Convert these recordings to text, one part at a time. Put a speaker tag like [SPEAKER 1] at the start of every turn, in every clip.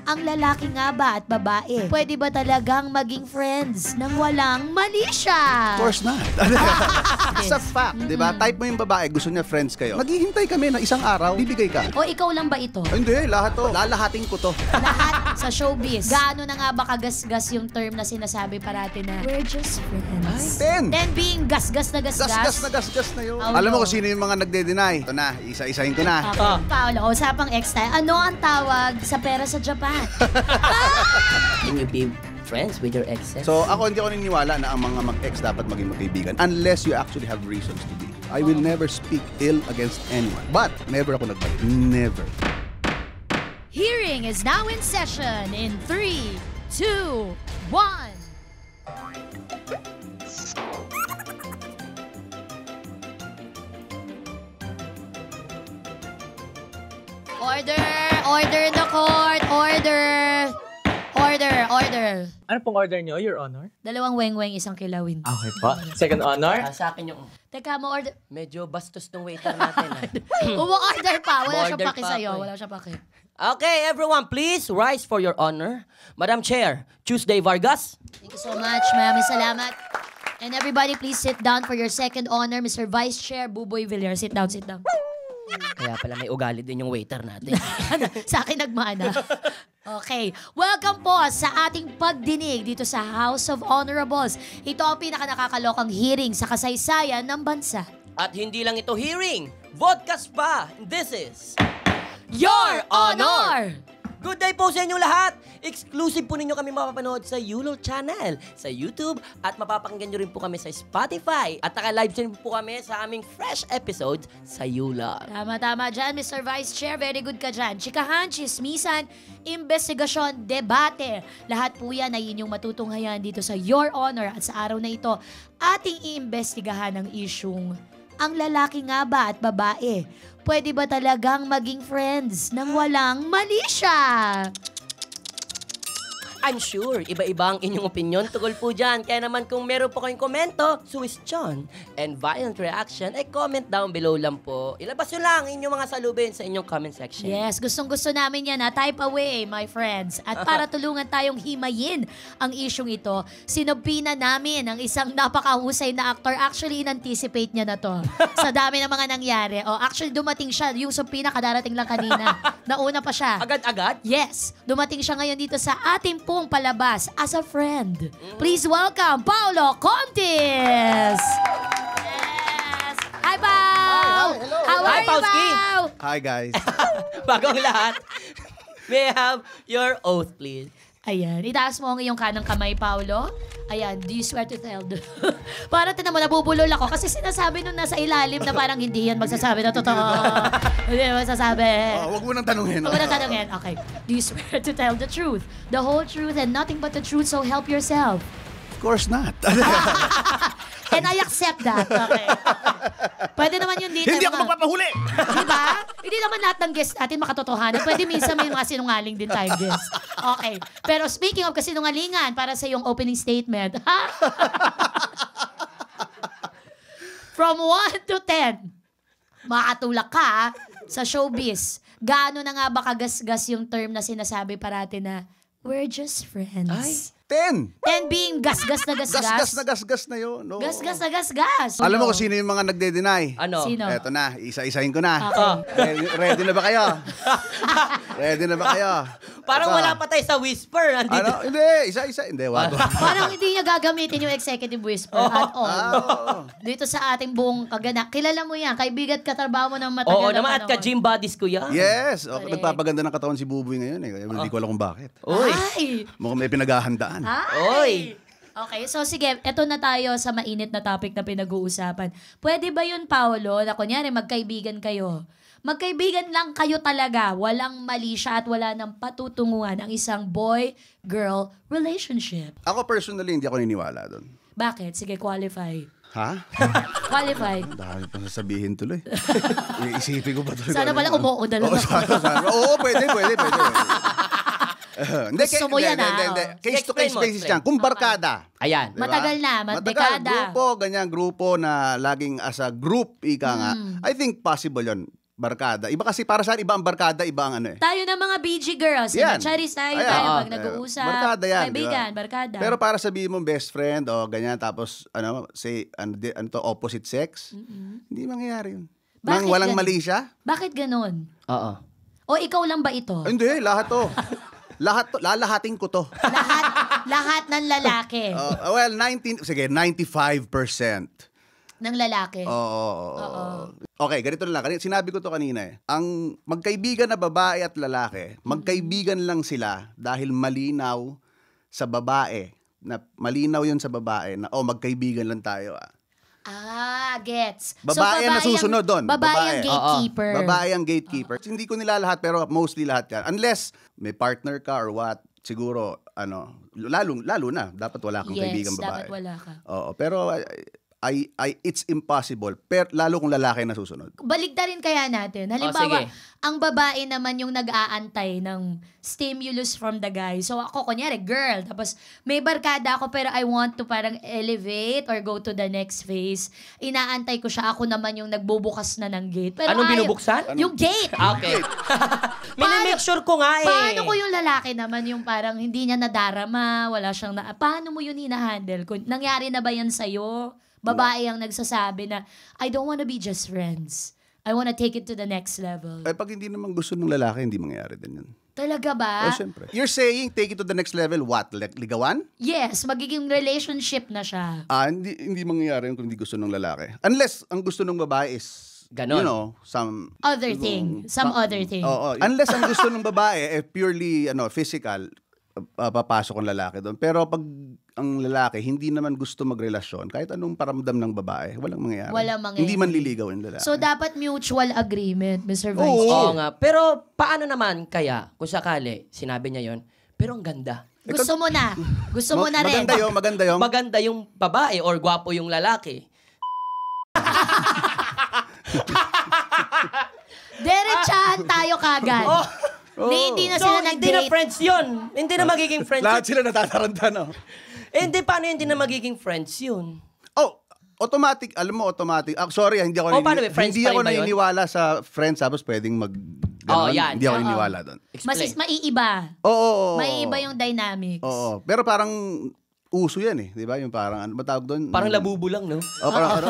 [SPEAKER 1] Ang lalaki nga ba at babae, pwede ba talagang maging friends nang walang mali siya?
[SPEAKER 2] Of course not. It's a fact, di ba? Type mo yung babae, gusto niya friends kayo. Maghihintay kami na isang araw, bibigay ka.
[SPEAKER 1] O ikaw lang ba ito?
[SPEAKER 2] Hindi, lahat to. Lalahatin ko to.
[SPEAKER 1] Lahat sa showbiz. Gaano na nga ba kagasgas yung term na sinasabi parati na we're just friends?
[SPEAKER 2] 10.
[SPEAKER 1] Then being gasgas na gasgas.
[SPEAKER 2] Gasgas na yun.
[SPEAKER 1] Oh,
[SPEAKER 2] Alam mo
[SPEAKER 1] no.
[SPEAKER 2] kung sino yung mga nagde-deny. Ito na, isa-isahin ko na.
[SPEAKER 1] Okay. Paolo, usapang ex tayo. Ano ang tawag sa pera sa Japan?
[SPEAKER 3] Can you be friends with your exes?
[SPEAKER 2] So ako hindi ako naniniwala na ang mga mag-ex dapat maging magkaibigan unless you actually have reasons to be. I will never speak ill against anyone. But never ako nagbalik. Never.
[SPEAKER 1] Hearing is now in session in 3, 2, 1. Order! Order in the court! Order! Order!
[SPEAKER 4] Ano pong order nyo, Your Honor?
[SPEAKER 1] Dalawang weng-weng, isang kilawin.
[SPEAKER 4] Okay po. Second honor?
[SPEAKER 3] Sa akin yung
[SPEAKER 1] Teka mo, order.
[SPEAKER 3] medyo bastos ng waiter natin.
[SPEAKER 1] Umu-order pa. Wala siyang
[SPEAKER 3] Order
[SPEAKER 1] paki
[SPEAKER 3] pa
[SPEAKER 1] sa'yo.
[SPEAKER 3] ako eh.
[SPEAKER 1] Wala siyang paki.
[SPEAKER 3] Okay, everyone, please rise for your honor. Madam Chair, Tuesday Vargas.
[SPEAKER 1] Thank you so much. Maraming salamat. And everybody, please sit down for your second honor. Mr. Vice Chair, Buboy Villar. Sit down, sit down.
[SPEAKER 3] Kaya pala may ugali din yung waiter natin.
[SPEAKER 1] Sa akin nagmana. Okay. Welcome po sa ating pagdinig dito sa House of Honorables. Ito ang pinaka-nakakalokang hearing sa kasaysayan ng bansa.
[SPEAKER 3] At hindi lang ito hearing, vodcast pa. This is
[SPEAKER 1] Your Honor!
[SPEAKER 3] Good day po sa inyong lahat! Exclusive po ninyo kami mapapanood sa Yulol Channel, sa YouTube, at mapapakinggan nyo rin po kami sa Spotify. At naka-live stream po kami sa aming fresh episodes sa Yulol.
[SPEAKER 1] Tama dyan, Mr. Vice Chair. Very good ka dyan. Chikahan, chismisan, investigasyon, debate. Lahat po yan ay inyong matutunghayan dito sa Your Honor. At sa araw na ito, ating iimbestigahan ang isyung ang lalaki nga ba at babae, pwede ba talagang maging friends nang walang mali siya?
[SPEAKER 3] I'm sure, iba-iba ang inyong opinion tungkol po dyan. Kaya naman kung meron po kayong komento, suwestyon, and violent reaction, comment down below lang po. Ilabas nyo lang inyong mga salubin sa inyong comment section.
[SPEAKER 1] Yes, gustong-gusto namin yan. Type away, my friends. At para tulungan tayong himayin ang isyong ito, sinubpina namin ang isang napakahusay na actor. Actually, in-anticipate niya na to. Sa dami ng mga nangyari. Actually, dumating siya. Yung subpina, kadarating lang kanina. Nauna pa siya.
[SPEAKER 3] Agad-agad?
[SPEAKER 1] Yes, dumating siya ngayon dito sa ating pong palabas as a friend. Please welcome Paolo Contis! Yes! Hi, Pao!
[SPEAKER 2] Hi, hello.
[SPEAKER 1] How are
[SPEAKER 3] Hi,
[SPEAKER 1] you,
[SPEAKER 3] Pauski!
[SPEAKER 1] Pao?
[SPEAKER 2] Hi guys.
[SPEAKER 3] Bagong lahat. May I have your oath, please?
[SPEAKER 1] Ayan, itaas mo ang iyong kanang kamay, Paolo. Ayan, do you swear to tell the... Parang tinan mo, nabubulol ako kasi sinasabi nung nasa ilalim na parang hindi yan magsasabi na totoo. Hindi yan magsasabi.
[SPEAKER 2] Wag mo nang tanungin.
[SPEAKER 1] Huwag mo na tanongin. Okay. Do you swear to tell the truth? The whole truth and nothing but the truth, so help yourself.
[SPEAKER 2] Of course not.
[SPEAKER 1] And I accept that. Okay. Pwede naman yun dito.
[SPEAKER 2] Hindi ako magpapahuli!
[SPEAKER 1] Diba? Hindi naman lahat ng guest natin makatotohanan. Pwede minsan may mga sinungaling din tayong guest. Okay. Pero speaking of kasinungalingan, para sa iyong opening statement. From 1 to 10, makatulak ka sa showbiz. Gaano na nga ba kagasgas yung term na sinasabi parati na we're just friends?
[SPEAKER 3] Ay.
[SPEAKER 2] 10.
[SPEAKER 1] And being gasgas na gasgas.
[SPEAKER 2] Gasgas na yun. No.
[SPEAKER 1] Gasgas na gasgas.
[SPEAKER 2] Alam mo kung sino yung mga nagde-deny.
[SPEAKER 3] Ano?
[SPEAKER 1] Sino?
[SPEAKER 2] Eto na, isa-isahin ko na.
[SPEAKER 1] Okay.
[SPEAKER 2] Ready na ba kayo? Ready na ba kayo?
[SPEAKER 3] Parang
[SPEAKER 2] Ito.
[SPEAKER 3] wala pa tayo sa whisper. Andito.
[SPEAKER 2] Ano? Hindi, isa-isa. Hindi, wag.
[SPEAKER 1] Parang hindi niya gagamitin yung executive whisper at all. Dito sa ating buong kaganak. Kilala mo yan. Kaibigan katrabaho mo ng matagal
[SPEAKER 3] Oo
[SPEAKER 1] na
[SPEAKER 3] naman, at
[SPEAKER 1] panahon.
[SPEAKER 3] ka-gym buddies ko yan.
[SPEAKER 2] Yes.
[SPEAKER 1] Correct.
[SPEAKER 2] Nagpapaganda ng katawan si Buboy ngayon. Hindi ko alam kung bakit.
[SPEAKER 3] Uy.
[SPEAKER 1] Ay!
[SPEAKER 2] Mukhang may pinaghahandaan.
[SPEAKER 3] Oy.
[SPEAKER 1] Okay, so sige, eto na tayo sa mainit na topic na pinag-uusapan. Pwede ba yun, Paolo, na kunyari magkaibigan kayo? Magkaibigan lang kayo talaga, walang mali siya at wala nang patutunguhan ang isang boy-girl relationship.
[SPEAKER 2] Ako personally, hindi ako niniwala doon.
[SPEAKER 1] Bakit? Sige, qualify.
[SPEAKER 2] Ha?
[SPEAKER 1] Qualify.
[SPEAKER 2] Dahil pa sasabihin tuloy. Iisipin ko pa tuloy.
[SPEAKER 1] Sana pala umuo na lang.
[SPEAKER 2] Oo, pwede.
[SPEAKER 1] Gusto mo yan,
[SPEAKER 2] Case to
[SPEAKER 3] Explain
[SPEAKER 2] case
[SPEAKER 3] mo,
[SPEAKER 2] basis
[SPEAKER 3] explain.
[SPEAKER 2] yan. Kung barkada.
[SPEAKER 3] Ayan.
[SPEAKER 2] Diba?
[SPEAKER 1] Matagal na, dekada.
[SPEAKER 2] Grupo, ganyan, grupo na laging as a group, ika nga. I think possible yon. barkada. Iba kasi para saan, iba ang barkada, iba ang ano eh.
[SPEAKER 1] Tayo na mga BG girls.
[SPEAKER 2] Yan.
[SPEAKER 1] Charis tayo,
[SPEAKER 2] Ayan.
[SPEAKER 1] tayo
[SPEAKER 3] Oo.
[SPEAKER 1] pag nag-uusap.
[SPEAKER 2] Barkada yan,
[SPEAKER 1] Kaibigan,
[SPEAKER 2] di ba?
[SPEAKER 1] barkada.
[SPEAKER 2] Pero para sabihin mo best friend o ganyan, tapos say, ano to, opposite sex, hindi mangyayari yun.
[SPEAKER 1] Bakit
[SPEAKER 2] Nang walang
[SPEAKER 1] ganun?
[SPEAKER 2] mali siya?
[SPEAKER 1] Bakit ganon?
[SPEAKER 3] Oo.
[SPEAKER 1] O ikaw lang ba ito?
[SPEAKER 2] Hindi, lahat to. Lalahatin ko to.
[SPEAKER 1] lahat ng lalaki
[SPEAKER 2] Well, 95%.
[SPEAKER 1] ng lalaki.
[SPEAKER 2] Oo. Okay, ganito na lang. Sinabi ko to kanina eh. Ang magkaibigan na babae at lalaki, magkaibigan lang sila dahil malinaw sa babae. Na malinaw yun sa babae na, magkaibigan lang tayo ah.
[SPEAKER 1] Gets.
[SPEAKER 2] Babae ang nasusunod doon.
[SPEAKER 1] Babae ang
[SPEAKER 2] Babae.
[SPEAKER 1] gatekeeper.
[SPEAKER 2] Babae ang gatekeeper. Hindi ko nila lahat, pero mostly lahat yan. Unless may partner ka or what, siguro, lalo na, dapat wala kang kaibigan babae.
[SPEAKER 1] Dapat wala ka.
[SPEAKER 2] Oo, pero it's impossible. Pero lalo kung lalaki na susunod.
[SPEAKER 1] Baligtarin kaya natin. Halimbawa,
[SPEAKER 3] sige.
[SPEAKER 1] ang babae naman yung nag-aantay ng stimulus from the guy. So ako, kunyari, girl. Tapos may barkada ako pero I want to parang elevate or go to the next phase. Inaantay ko siya. Ako naman yung nagbubukas na ng gate. Pero
[SPEAKER 3] Anong binubuksan?
[SPEAKER 1] Yung gate.
[SPEAKER 3] Okay. Minimake sure ko nga eh.
[SPEAKER 1] Paano ko yung lalaki naman yung parang hindi niya nadarama, wala siyang paano mo yun hinahandle? Nangyari na ba yan sa'yo? Babae ang nagsasabi na, I don't wanna be just friends. I wanna take it to the next level.
[SPEAKER 2] Pag hindi naman gusto ng lalaki, hindi mangyayari din yun.
[SPEAKER 1] Talaga ba?
[SPEAKER 2] Siyempre. You're saying, take it to the next level, what? Ligawan?
[SPEAKER 1] Yes, magiging relationship na siya.
[SPEAKER 2] Hindi mangyayari yun kung hindi gusto ng lalaki. Unless, ang gusto ng babae is,
[SPEAKER 3] Ganon.
[SPEAKER 2] some
[SPEAKER 1] Other thing. Some other thing.
[SPEAKER 2] Oo. Unless ang gusto ng babae purely physical, papasok ang lalaki doon. Pero pag ang lalaki hindi naman gusto magrelasyon, kahit anong paramdam ng babae, walang mangyayari.
[SPEAKER 1] Walang mangyayari.
[SPEAKER 2] Hindi man liligaw yung lalaki.
[SPEAKER 1] So, dapat mutual agreement, Mr. Vice.
[SPEAKER 3] Oo nga. Pero paano naman kaya, kung sakali, sinabi niya yon, pero ang ganda.
[SPEAKER 1] Gusto mo na. Gusto mo na rin.
[SPEAKER 2] Maganda yung.
[SPEAKER 3] Maganda yung babae or gwapo yung lalaki.
[SPEAKER 1] Diretsahan tayo kagad. Hindi na sila
[SPEAKER 3] hindi na
[SPEAKER 1] nag-date.
[SPEAKER 3] friends yun. Hindi na magiging friends
[SPEAKER 2] Lahat
[SPEAKER 3] yun.
[SPEAKER 2] sila natataranta, no?
[SPEAKER 3] Hindi, paano hindi na magiging friends yun?
[SPEAKER 2] Automatic. Alam mo, automatic. Sorry, hindi ako,
[SPEAKER 3] paano ba? Friends
[SPEAKER 2] hindi
[SPEAKER 3] pa rin
[SPEAKER 2] ako
[SPEAKER 3] ba yun?
[SPEAKER 2] naniniwala sa friends tapos pwedeng ganon.
[SPEAKER 3] Yan.
[SPEAKER 2] Hindi ako naniniwala doon.
[SPEAKER 1] Mas maiiba.
[SPEAKER 2] Oo.
[SPEAKER 1] Maiiba yung dynamics.
[SPEAKER 2] Oo. Pero parang uso yan eh. Di ba? Yung parang, ano ba tawag doon?
[SPEAKER 3] Parang labubo lang, no?
[SPEAKER 2] Parang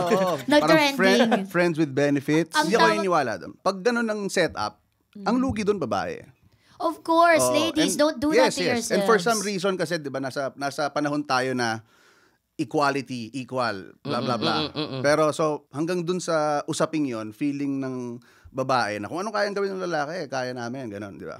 [SPEAKER 1] Nag-trending.
[SPEAKER 2] friends with benefits.
[SPEAKER 1] Ang
[SPEAKER 2] Hindi ako
[SPEAKER 1] tawag-
[SPEAKER 2] naniniwala doon. Pag ganon ang setup, ang lugi doon babae.
[SPEAKER 1] Of course,
[SPEAKER 2] Oo.
[SPEAKER 1] ladies,
[SPEAKER 2] And-
[SPEAKER 1] don't do that to yourselves.
[SPEAKER 2] And for some reason kasi 'di ba nasa panahon tayo na equality, equal, blah blah blah. Pero so hanggang dun sa usaping 'yon, feeling ng babae na kung ano kayang gawin ng lalaki, kaya namin, ganun, 'di ba?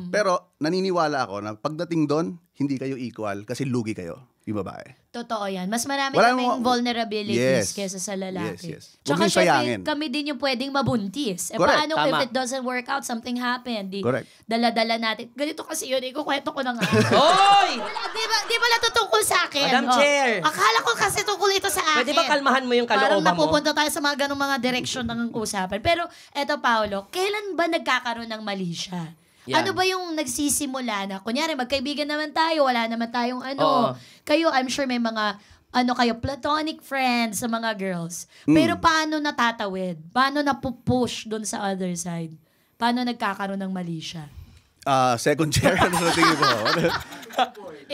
[SPEAKER 2] Pero naniniwala ako na pagdating doon, hindi kayo equal kasi lugi kayo, yung babae.
[SPEAKER 1] Totoo yan. Mas marami
[SPEAKER 2] Wala
[SPEAKER 1] kaming
[SPEAKER 2] mo-
[SPEAKER 1] vulnerabilities
[SPEAKER 2] Yes.
[SPEAKER 1] kesa sa lalaki.
[SPEAKER 2] Yes. Huwag
[SPEAKER 1] Tsaka
[SPEAKER 2] niyong
[SPEAKER 1] syempre,
[SPEAKER 2] sayangin.
[SPEAKER 1] kami din yung pwedeng mabuntis.
[SPEAKER 2] Correct.
[SPEAKER 1] Paano
[SPEAKER 3] Tama.
[SPEAKER 1] if it doesn't work out, something happened?
[SPEAKER 2] Correct.
[SPEAKER 1] Dala-dala natin. Ganito kasi yun, ikukwento ko na nga.
[SPEAKER 3] Hoy!
[SPEAKER 1] Di ba natutungkol sa akin?
[SPEAKER 3] Madam Chair.
[SPEAKER 1] Akala ko kasi tungkol ito sa akin.
[SPEAKER 3] Pwede ba kalmahan mo yung
[SPEAKER 1] Parang
[SPEAKER 3] kalooban mo?
[SPEAKER 1] napupunta tayo sa mga ganong mga direksyon ng usapan. Pero eto, Paolo, kailan ba nagkakaroon ng mali siya?
[SPEAKER 3] Yan.
[SPEAKER 1] Ano ba yung nagsisimula na? Kunyari, magkaibigan naman tayo, wala naman tayong
[SPEAKER 3] Oo.
[SPEAKER 1] Kayo, I'm sure may mga kayo, platonic friends sa mga girls. Pero paano natatawid? Paano napupush dun sa other side? Paano nagkakaroon ng mali siya?
[SPEAKER 2] Second chair, ano sa tingin mo?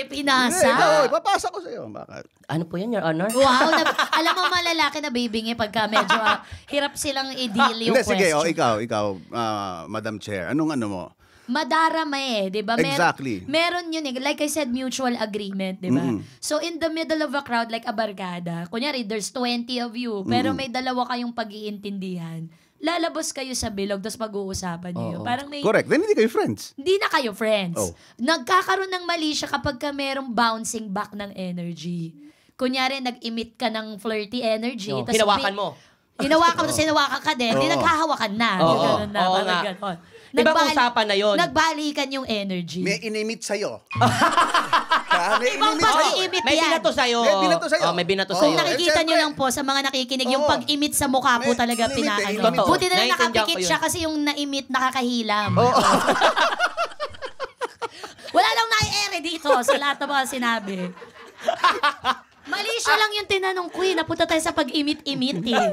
[SPEAKER 1] Pinasa.
[SPEAKER 2] Ipapasa ko sa'yo. Bakit?
[SPEAKER 3] Ano po yan, Your Honor?
[SPEAKER 1] Wow, alam mo mga lalaki na bibingi pagka medyo hirap silang i-deal yung
[SPEAKER 2] Hindi, sige,
[SPEAKER 1] question.
[SPEAKER 2] ikaw, Madam Chair, anong ano mo?
[SPEAKER 1] Madarama di ba?
[SPEAKER 2] Exactly.
[SPEAKER 1] Meron yun like I said, mutual agreement, di ba? So in the middle of a crowd, like a barkada, kunyari, there's 20 of you, pero may dalawa kayong pag-iintindihan, lalabas kayo sa bilog, tapos pag-uusapan niyo. Parang may...
[SPEAKER 2] Correct. Then hindi kayo friends.
[SPEAKER 1] Hindi na kayo friends.
[SPEAKER 2] Oh.
[SPEAKER 1] Nagkakaroon ng mali siya kapag ka merong bouncing back ng energy. Kunyari, nag-emit ka ng flirty energy.
[SPEAKER 3] No,
[SPEAKER 1] tas
[SPEAKER 3] hinawakan mo.
[SPEAKER 1] Hinawakan mo, tapos hinawakan ka din. Hindi naghahawakan na.
[SPEAKER 3] Oo.
[SPEAKER 1] Ganun na,
[SPEAKER 3] Oo
[SPEAKER 1] parang
[SPEAKER 3] nga.
[SPEAKER 1] ganon.
[SPEAKER 3] Ibang usapan na yun.
[SPEAKER 1] Nagbalikan yung energy.
[SPEAKER 2] May inimit sa'yo. May
[SPEAKER 1] Ibang
[SPEAKER 2] inimit sa'yo.
[SPEAKER 1] pag-iimit
[SPEAKER 3] May
[SPEAKER 1] yan.
[SPEAKER 3] binato sa'yo.
[SPEAKER 2] May binato sa'yo.
[SPEAKER 3] Oh, may binato
[SPEAKER 2] Oo.
[SPEAKER 1] Kung
[SPEAKER 3] sa'yo.
[SPEAKER 1] nakikita
[SPEAKER 2] Siyempre.
[SPEAKER 1] nyo lang po sa mga nakikinig, yung
[SPEAKER 2] Oo.
[SPEAKER 1] pag-imit sa mukha po
[SPEAKER 2] May
[SPEAKER 1] talaga
[SPEAKER 2] inimit,
[SPEAKER 1] pinaano.
[SPEAKER 2] inimit.
[SPEAKER 1] Buti na lang
[SPEAKER 3] Naiintindihan
[SPEAKER 1] nakapikit
[SPEAKER 3] ko yun.
[SPEAKER 1] siya kasi yung na-imit nakakahilam.
[SPEAKER 2] Oo.
[SPEAKER 1] Wala lang na-ere dito sa lahat ng mga sinabi. Mali siya lang yung tinanong ko eh. Napunta tayo sa pag-imit-imit eh.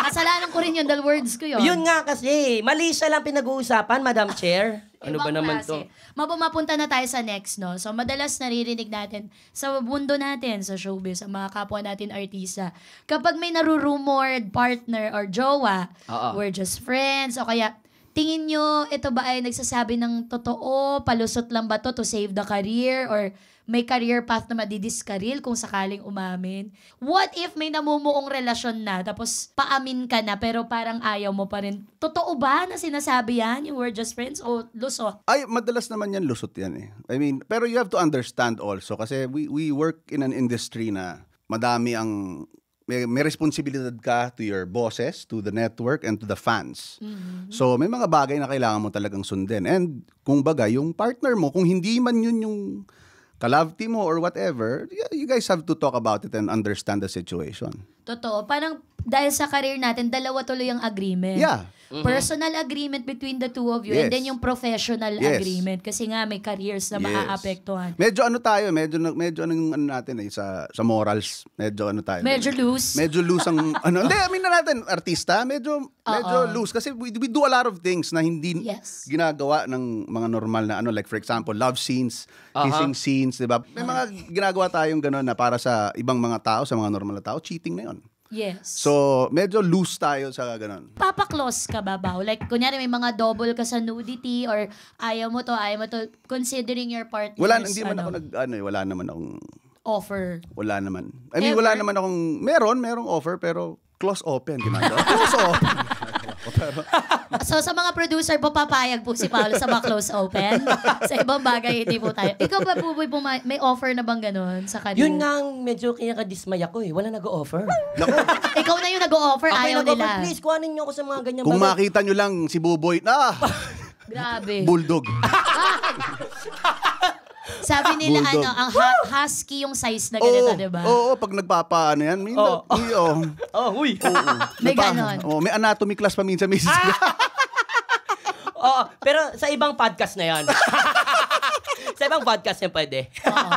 [SPEAKER 1] Kasalanan ko rin yun, dahil words ko yun.
[SPEAKER 3] Yun nga kasi, mali siya lang pinag-uusapan, Madam Chair. Ano ba
[SPEAKER 1] Ibang
[SPEAKER 3] naman
[SPEAKER 1] klase.
[SPEAKER 3] to?
[SPEAKER 1] Mapunta na tayo sa next, no? So, madalas naririnig natin sa mundo natin, sa showbiz, sa mga kapwa natin artista, kapag may narurumored partner or jowa,
[SPEAKER 3] Oo.
[SPEAKER 1] we're just friends, o kaya, tingin nyo, ito ba ay nagsasabi ng totoo? Palusot lang ba to save the career? Or may career path na madidiskaril kung sakaling umamin? What if may namumuong relasyon na, tapos paamin ka na, pero parang ayaw mo pa rin? Totoo ba na sinasabi yan, yung we're just friends, o lusot?
[SPEAKER 2] Ay, madalas naman yan, lusot yan eh. I mean, pero you have to understand also, kasi we work in an industry na madami ang, may responsibilidad ka to your bosses, to the network, and to the fans. So, may mga bagay na kailangan mo talagang sundin. And, kung baga, yung partner mo, kung hindi man yun yung ka-love team mo or whatever, you guys have to talk about it and understand the situation.
[SPEAKER 1] Totoo. Parang dahil sa career natin, dalawa tuloy ang agreement.
[SPEAKER 2] Yeah.
[SPEAKER 1] Personal agreement between the two of you, and
[SPEAKER 2] Yes.
[SPEAKER 1] then yung professional
[SPEAKER 2] Yes.
[SPEAKER 1] agreement. Kasi nga may careers na
[SPEAKER 2] Yes.
[SPEAKER 1] maaapektuhan.
[SPEAKER 2] Medyo ano tayo, medyo anong ano natin eh, sa morals, medyo ano tayo.
[SPEAKER 1] Medyo loose.
[SPEAKER 2] Medyo loose ang ano. Hindi, I mean na natin, artista, medyo loose kasi we do a lot of things na hindi
[SPEAKER 1] Yes.
[SPEAKER 2] ginagawa ng mga normal na ano, like for example, love scenes, kissing scenes, 'di ba? May mga ginagawa tayong gano'n na para sa ibang mga tao, sa mga normal na tao, cheating na 'yon.
[SPEAKER 1] Yes.
[SPEAKER 2] So, medyo loose tayo sa gano'n.
[SPEAKER 1] Papa-close ka ba, Bao? Like, kunyari may mga double ka sa nudity or ayaw mo to, considering your partner's
[SPEAKER 2] Hindi man ako wala naman akong
[SPEAKER 1] offer.
[SPEAKER 2] wala naman. I mean, wala
[SPEAKER 1] Ever?
[SPEAKER 2] naman akong merong offer pero close open, di man daw. Close open.
[SPEAKER 1] So, sa mga producer po, papayag po si Paolo sa mga close open. Sa ibang bagay, hindi po tayo. Ikaw ba, Buboy, may offer na bang ganun sa kanya?
[SPEAKER 3] Yun nga ang medyo kinakadismay ako eh. Wala nag-o-offer.
[SPEAKER 1] Ikaw na yung nag-o-offer,
[SPEAKER 3] Ako
[SPEAKER 1] ayaw
[SPEAKER 3] yung nag-offer,
[SPEAKER 1] nila.
[SPEAKER 3] please, kuhanin niyo ako sa mga ganyan
[SPEAKER 2] Kung
[SPEAKER 3] bagay.
[SPEAKER 2] makita nyo lang si Buboy,
[SPEAKER 1] Grabe.
[SPEAKER 2] bulldog.
[SPEAKER 1] Sabi nila,
[SPEAKER 2] Bulldog.
[SPEAKER 1] ang husky yung size na ganito, di ba?
[SPEAKER 2] Oo, pag nagpapaano yan.
[SPEAKER 3] Uy.
[SPEAKER 1] May ganon.
[SPEAKER 2] May anatomy class pa minsan.
[SPEAKER 3] Oo, pero sa ibang podcast na yan. Sa ibang podcast yan pwede.
[SPEAKER 1] Oo.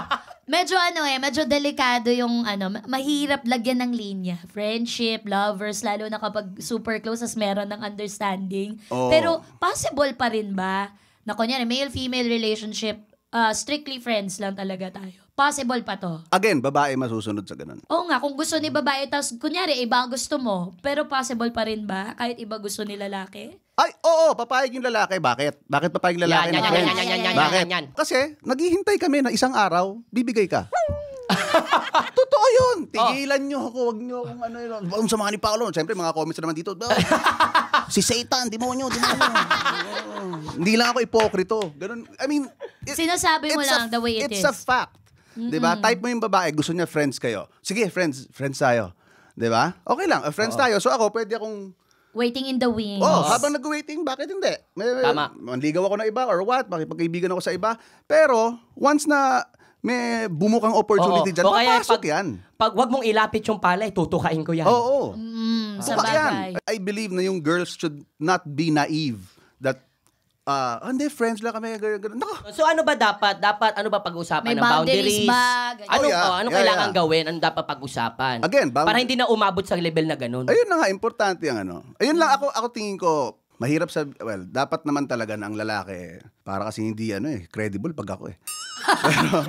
[SPEAKER 1] Medyo delikado yung mahirap lagyan ng linya. Friendship, lovers, lalo na kapag super close as meron ng understanding.
[SPEAKER 2] Oo.
[SPEAKER 1] Pero possible pa rin ba na kunyari male-female relationship, strictly friends lang talaga tayo? Possible pa to?
[SPEAKER 2] Again, babae masusunod sa ganun.
[SPEAKER 1] Oo nga, kung gusto ni babae, tapos kunyari iba ang gusto mo, pero possible pa rin ba kahit iba gusto ni lalaki?
[SPEAKER 2] Ay, oo, papayag yung lalaki. Bakit? Bakit papayag yung lalaki?
[SPEAKER 3] Yan.
[SPEAKER 2] Bakit? Kasi, naghihintay kami na isang araw, bibigay ka. Totoo yun. Tigilan nyo ako. Huwag nyo kung ano yun. Huwag sa mga ni Paolo. Siyempre, mga comments na naman dito. Si Satan, demonyo. Hindi lang ako ipokrito. Ganun. I mean,
[SPEAKER 1] Sinasabi mo lang the way it is.
[SPEAKER 2] It's a fact. Diba? Type mo yung babae, gusto niya friends kayo. Sige, friends tayo. Diba? Okay lang, friends tayo. So ako, pwede akong
[SPEAKER 1] Waiting in the wings.
[SPEAKER 2] habang nag-waiting, bakit hindi?
[SPEAKER 3] Tama.
[SPEAKER 2] Manligaw ako na iba or what? Makipagkaibigan ako sa iba. Pero, once na may bumukang opportunity dyan,
[SPEAKER 3] O kaya
[SPEAKER 2] papasok yan.
[SPEAKER 3] Pag wag mong ilapit yung palay, tutukain ko yan.
[SPEAKER 2] Oo.
[SPEAKER 1] Sa
[SPEAKER 2] Baka yan.
[SPEAKER 1] bagay.
[SPEAKER 2] I believe na yung girls should not be naive that, hindi, friends lang kami. Ganun. Nako.
[SPEAKER 3] So ano ba dapat? Dapat ano ba pag-usapan
[SPEAKER 1] May
[SPEAKER 3] ng
[SPEAKER 1] boundaries
[SPEAKER 3] boundaries?
[SPEAKER 1] ba? Ganyan.
[SPEAKER 3] Ano,
[SPEAKER 2] Oh, yeah.
[SPEAKER 3] ano
[SPEAKER 2] Yeah,
[SPEAKER 3] kailangan
[SPEAKER 2] yeah.
[SPEAKER 3] gawin? Ano dapat pag-usapan?
[SPEAKER 2] Again,
[SPEAKER 3] Para hindi na umabot sa level na ganun.
[SPEAKER 2] Ayun na nga, importante ang ano. Ayun lang, ako tingin ko, mahirap dapat naman talaga na ang lalaki, para kasi hindi credible pag ako eh.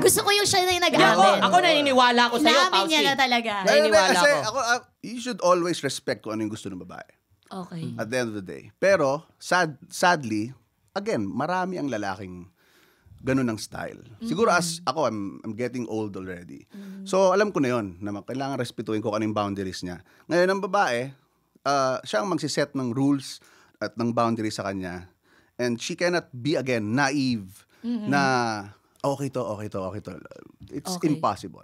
[SPEAKER 1] Gusto ko yung siya na yung
[SPEAKER 3] Ako,
[SPEAKER 1] nag-amin.
[SPEAKER 3] ako naniniwala ko sa'yo,
[SPEAKER 1] Inamin
[SPEAKER 3] Pausi.
[SPEAKER 1] niya na talaga.
[SPEAKER 3] Naniniwala
[SPEAKER 2] Kasi
[SPEAKER 3] ako.
[SPEAKER 2] you should always respect kung ano yung gusto ng babae.
[SPEAKER 1] Okay.
[SPEAKER 2] At the end of the day. Pero, sadly, again, marami ang lalaking ganun ang style. Siguro as ako, I'm getting old already. So, alam ko na yun, na kailangan respetuhin ko anong boundaries niya. Ngayon, ang babae, siya ang magsiset ng rules at ng boundaries sa kanya. And she cannot be, again, naive na okay to. It's
[SPEAKER 1] Okay.
[SPEAKER 2] impossible.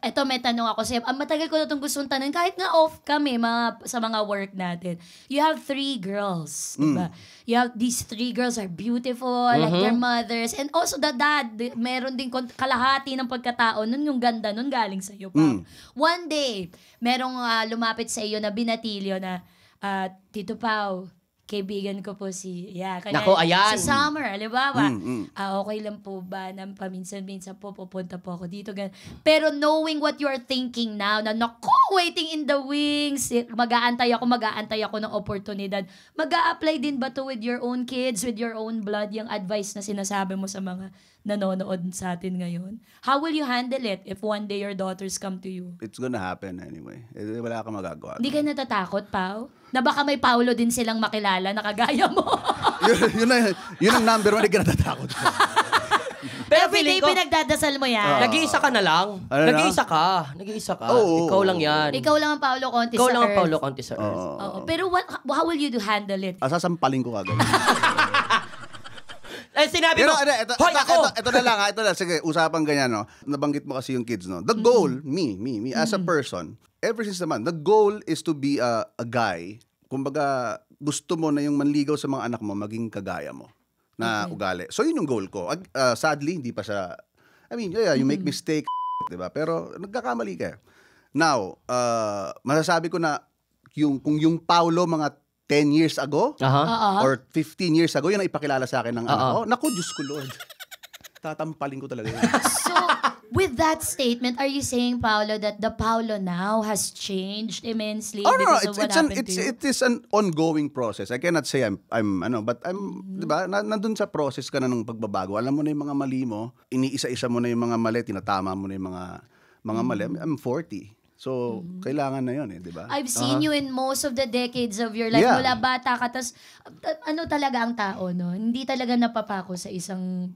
[SPEAKER 1] Eto may tanong ako sa'yo. Matagal ko na itong gustong tanong. Kahit nga off kami sa mga work natin. You have 3 girls. Diba? You have these 3 girls are beautiful, like their mothers. And also the dad, meron din kalahati ng pagkatao. Nun yung ganda, nun galing sa'yo. One day, merong lumapit sa iyo na binatilyo na, Tito Pao, kaibigan ko po
[SPEAKER 3] Nako, ayan.
[SPEAKER 1] si Summer, halimbawa.
[SPEAKER 2] Mm.
[SPEAKER 1] Okay lang po ba na paminsan-minsan po pupunta po ako dito. Ganun. Pero knowing what you're thinking now, na naku, waiting in the wings, mag-aantay ako ng oportunidad. Mag-a-apply din ba to with your own kids, with your own blood, yung advice na sinasabi mo sa mga nanonood sa atin ngayon? How will you handle it if one day your daughters come to you?
[SPEAKER 2] It's gonna happen anyway. Wala kang magagawa.
[SPEAKER 1] Hindi ka natatakot, Pao? Na baka may Paulo din silang makilala na kagaya mo.
[SPEAKER 2] yun ang number one, hindi ka natatakot.
[SPEAKER 3] Pero
[SPEAKER 1] Every day
[SPEAKER 3] feeling ko,
[SPEAKER 1] pinagdadasal mo yan.
[SPEAKER 3] nag-iisa ka na lang.
[SPEAKER 2] Ano
[SPEAKER 3] Nag-iisa ka. Nag-iisa ka.
[SPEAKER 2] Oo.
[SPEAKER 3] Ikaw lang yan.
[SPEAKER 1] Ikaw lang ang Paulo Conti
[SPEAKER 3] Ikaw
[SPEAKER 1] sa
[SPEAKER 3] lang ang
[SPEAKER 1] earth.
[SPEAKER 3] Paulo Conti sa earth.
[SPEAKER 1] Oo. Pero how will you handle it?
[SPEAKER 2] Sasampalin ko kagad.
[SPEAKER 3] Sinabi mo, hoy, ako!
[SPEAKER 2] Ito na lang ha, ito na. Sige, usapan ganyan, no? Nabanggit mo kasi yung kids, no? The goal, me, as a person, ever since naman, the goal is to be a guy. Kumbaga, gusto mo na yung manligaw sa mga anak mo, maging kagaya mo na ugali. So, yun yung goal ko. Sadly, hindi pa siya, you make mistake, diba? Pero, nagkakamali ka. Now, masasabi ko na, kung yung Paulo mga 10 years ago, or 15 years ago, yun ang ipakilala sa akin ng anak ko. Naku, Diyos ko, Lord. Tatampalin ko talaga yun.
[SPEAKER 1] So, with that statement, are you saying, Paulo, that the Paulo now has changed immensely because of what happened to you?
[SPEAKER 2] It is an ongoing process. I cannot say but di ba, nandun sa process ka na ng pagbabago. Alam mo na yung mga mali mo, iniisa-isa mo na yung mga mali, tinatama mo na yung mga mali. I'm 40. So, kailangan na yun di ba?
[SPEAKER 1] I've seen you in most of the decades of your life.
[SPEAKER 2] Yeah.
[SPEAKER 1] Mula bata ka, tas talaga ang tao, no? Hindi talaga napapako sa isang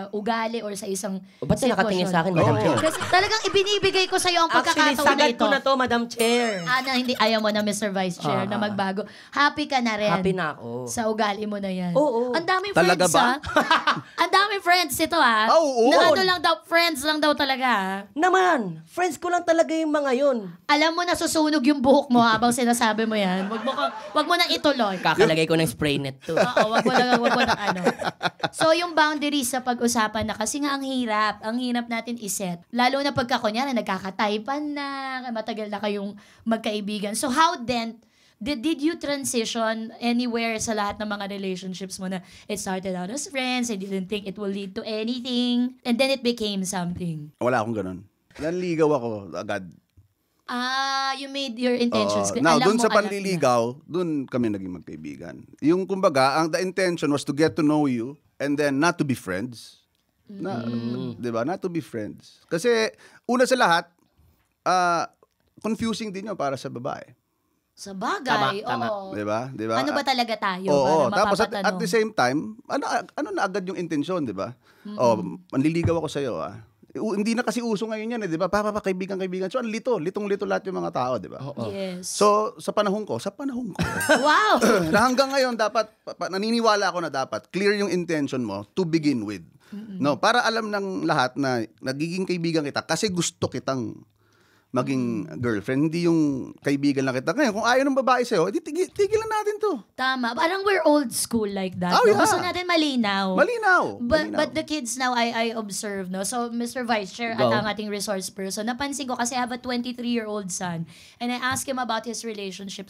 [SPEAKER 1] ugali or sa isang
[SPEAKER 3] Ba't ka nakatingin sa akin, Madam Chair?
[SPEAKER 1] Kasi talagang ibinibigay ko sa'yo ang
[SPEAKER 3] Actually,
[SPEAKER 1] pagkakataon na
[SPEAKER 3] sagad
[SPEAKER 1] ito.
[SPEAKER 3] ko na to, Madam Chair.
[SPEAKER 1] Hindi, ayaw mo na, Mr. Vice Chair, na magbago. Happy ka na rin.
[SPEAKER 3] Happy na ako.
[SPEAKER 1] Sa ugali mo na yan.
[SPEAKER 3] Oo.
[SPEAKER 1] Ang daming
[SPEAKER 2] Talaga
[SPEAKER 1] friends,
[SPEAKER 2] ba?
[SPEAKER 1] Ang daming friends ito,
[SPEAKER 2] Oo.
[SPEAKER 1] Na lang daw, friends lang daw talaga,
[SPEAKER 3] Naman, friends ko lang talaga yung mga yun.
[SPEAKER 1] Alam mo na susunog yung buhok mo habang sinasabi mo yan. Wag mo nang ituloy.
[SPEAKER 3] Kakalagay ko ng spray net to.
[SPEAKER 1] Oo, wag mo na ano. So, yung boundaries sa pag-usapan na kasi nga ang hirap natin iset. Lalo na pagka kunyari, nagkakataypan na, matagal na kayong magkaibigan. So, how then, did you transition anywhere sa lahat ng mga relationships mo na it started out as friends, I didn't think it will lead to anything, and then it became something?
[SPEAKER 2] Wala akong ganun. Nanligaw ako agad.
[SPEAKER 1] You made your intentions.
[SPEAKER 2] Now,
[SPEAKER 1] Alam
[SPEAKER 2] dun
[SPEAKER 1] mo,
[SPEAKER 2] sa
[SPEAKER 1] alam
[SPEAKER 2] panliligaw, dun kami naging magkaibigan. Yung kumbaga, the intention was to get to know you and then not to be friends. Di ba? Not to be friends. Kasi, una sa lahat, confusing din yun para sa babae.
[SPEAKER 1] Sa bagay,
[SPEAKER 3] Tama.
[SPEAKER 1] oo.
[SPEAKER 2] Di ba? Di ba?
[SPEAKER 1] Ano ba talaga tayo?
[SPEAKER 2] Oo,
[SPEAKER 1] para
[SPEAKER 2] tapos at
[SPEAKER 1] mapapatanong?
[SPEAKER 2] the same time, ano na agad yung intensyon, di ba? Manliligaw ako sa'yo, hindi na kasi uso ngayon yan, di ba? Kaibigan. So, litong-lito lahat yung mga tao, di ba?
[SPEAKER 1] Yes.
[SPEAKER 2] So, sa panahon ko,
[SPEAKER 1] Wow!
[SPEAKER 2] na hanggang ngayon, dapat, naniniwala ako na dapat, clear yung intention mo to begin with. No, para alam ng lahat na nagiging kaibigan kita kasi gusto kitang maging girlfriend, hindi yung kaibigan lang kita. Ngayon, kung ayaw ng babae sa'yo, tigilan natin to.
[SPEAKER 1] Tama. Parang we're old school like that.
[SPEAKER 2] Oh,
[SPEAKER 1] no?
[SPEAKER 2] yeah.
[SPEAKER 1] Gusto natin malinaw.
[SPEAKER 2] Malinaw.
[SPEAKER 1] But the kids now, I observe, no? So, Mr. Vice Chair at
[SPEAKER 3] Go.
[SPEAKER 1] ang ating resource person, napansin ko kasi I have a 23-year-old son and I asked him about his relationship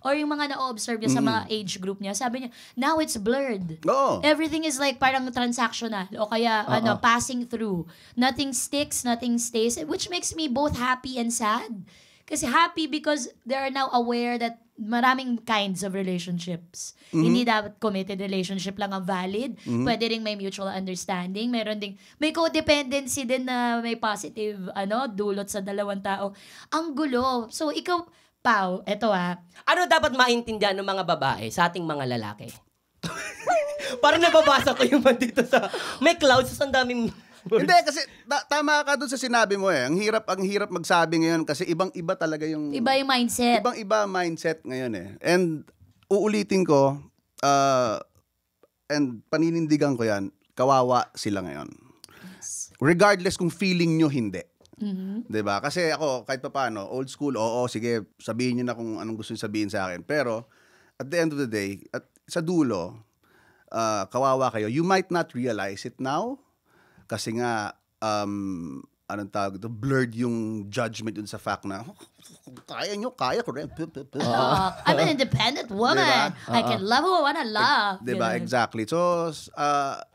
[SPEAKER 1] or yung mga na-observe niya sa mga age group niya. Sabi niya, now it's blurred.
[SPEAKER 2] Oo.
[SPEAKER 1] Everything is like parang transactional o kaya passing through. Nothing sticks, nothing stays, which makes me both happy and sad. Kasi happy because they are now aware that maraming kinds of relationships. Hindi dapat committed relationship lang ang valid. Pwede ring may mutual understanding. May codependency din na may positive dulot sa dalawang tao. Ang gulo. So, ikaw, Pao, eto
[SPEAKER 3] Ano dapat maintindihan ng mga babae sa ating mga lalaki? Parang nababasa ko yung dito sa... May clouds sa daming...
[SPEAKER 2] Hindi, kasi tama ka dun sa sinabi mo Ang hirap magsabi ngayon kasi ibang-iba talaga yung...
[SPEAKER 1] Iba yung mindset.
[SPEAKER 2] Ibang-iba mindset ngayon And uulitin ko, and paninindigan ko yan, kawawa sila ngayon. Regardless kung feeling nyo hindi. Diba? Kasi ako, kahit pa paano, old school, sige, sabihin nyo na kung anong gusto nyo sabihin sa akin. Pero, at the end of the day, at sa dulo, kawawa kayo. You might not realize it now, kasi nga, anong tawag ito, blurred yung judgment dun sa fact na, kaya nyo, kaya ko rin.
[SPEAKER 1] I'm an independent woman.
[SPEAKER 2] Diba?
[SPEAKER 1] I can love who I wanna love.
[SPEAKER 2] Diba?
[SPEAKER 1] Ganun.
[SPEAKER 2] Exactly. So,